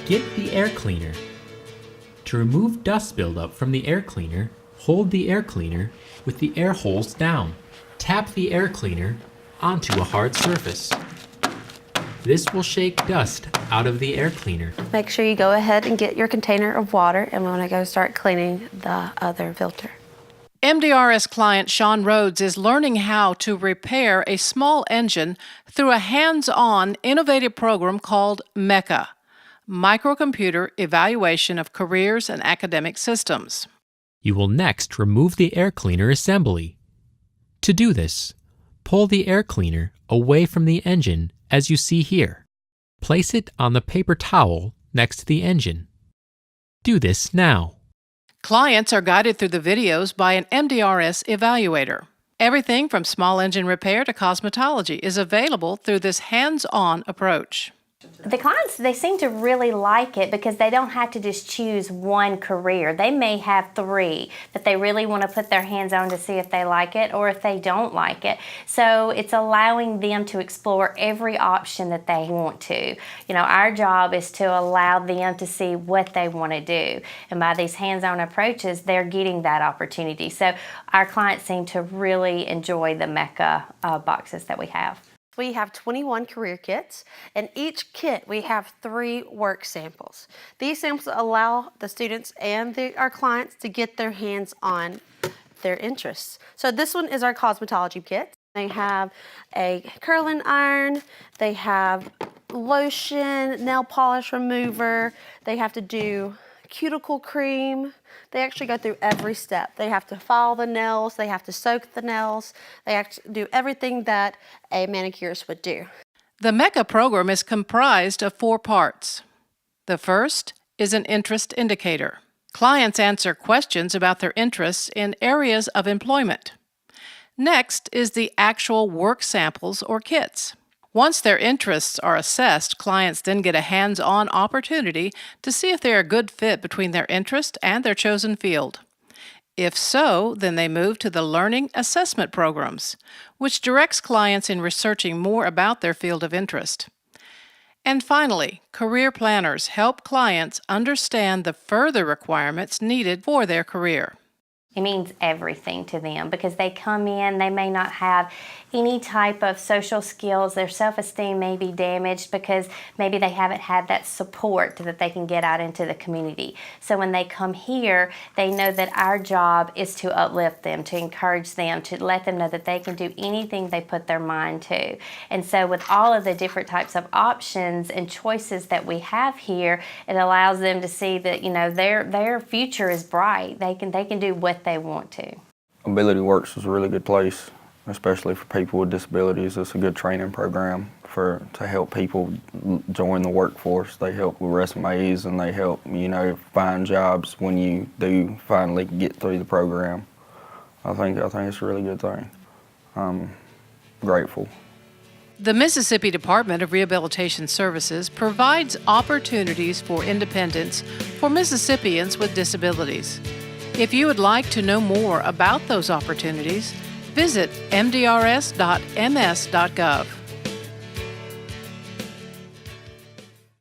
Get the air cleaner. To remove dust buildup from the air cleaner, hold the air cleaner with the air holes down. Tap the air cleaner onto a hard surface. This will shake dust out of the air cleaner. Make sure you go ahead and get your container of water, and we're going to go start cleaning the other filter. MDRS client Sean Rhodes is learning how to repair a small engine through a hands-on innovative program called MECA, Microcomputer Evaluation of Careers and Academic Systems. You will next remove the air cleaner assembly. To do this, pull the air cleaner away from the engine as you see here. Place it on the paper towel next to the engine. Do this now. Clients are guided through the videos by an MDRS evaluator. Everything from small engine repair to cosmetology is available through this hands-on approach. The clients, they seem to really like it because they don't have to just choose one career. They may have 3 that they really want to put their hands on to see if they like it or if they don't like it. So it's allowing them to explore every option that they want to. You know, our job is to allow them to see what they want to do. And by these hands-on approaches, they're getting that opportunity. So our clients seem to really enjoy the MECA boxes that we have. We have 21 career kits. In each kit, we have 3 work samples. These samples allow the students and our clients to get their hands on their interests. So this one is our cosmetology kit. They have a curling iron, they have lotion, nail polish remover, they have to do cuticle cream. They actually go through every step. They have to file the nails, they have to soak the nails, they have to do everything that a manicurist would do. The MECA program is comprised of 4 parts. The first is an interest indicator. Clients answer questions about their interests in areas of employment. Next is the actual work samples or kits. Once their interests are assessed, clients then get a hands-on opportunity to see if they're a good fit between their interest and their chosen field. If so, then they move to the Learning Assessment Programs, which directs clients in researching more about their field of interest. And finally, career planners help clients understand the further requirements needed for their career. It means everything to them because they come in, they may not have any type of social skills. Their self-esteem may be damaged because maybe they haven't had that support that they can get out into the community. So when they come here, they know that our job is to uplift them, to encourage them, to let them know that they can do anything they put their mind to. And so with all of the different types of options and choices that we have here, it allows them to see that, you know, their future is bright. They can do what they want to. Ability Works is a really good place, especially for people with disabilities. It's a good training program to help people join the workforce. They help with resumes and they help, you know, find jobs when you do finally get through the program. I think it's a really good thing. I'm grateful. The Mississippi Department of Rehabilitation Services provides opportunities for independence for Mississippians with disabilities. If you would like to know more about those opportunities, visit mdrs.ms.gov.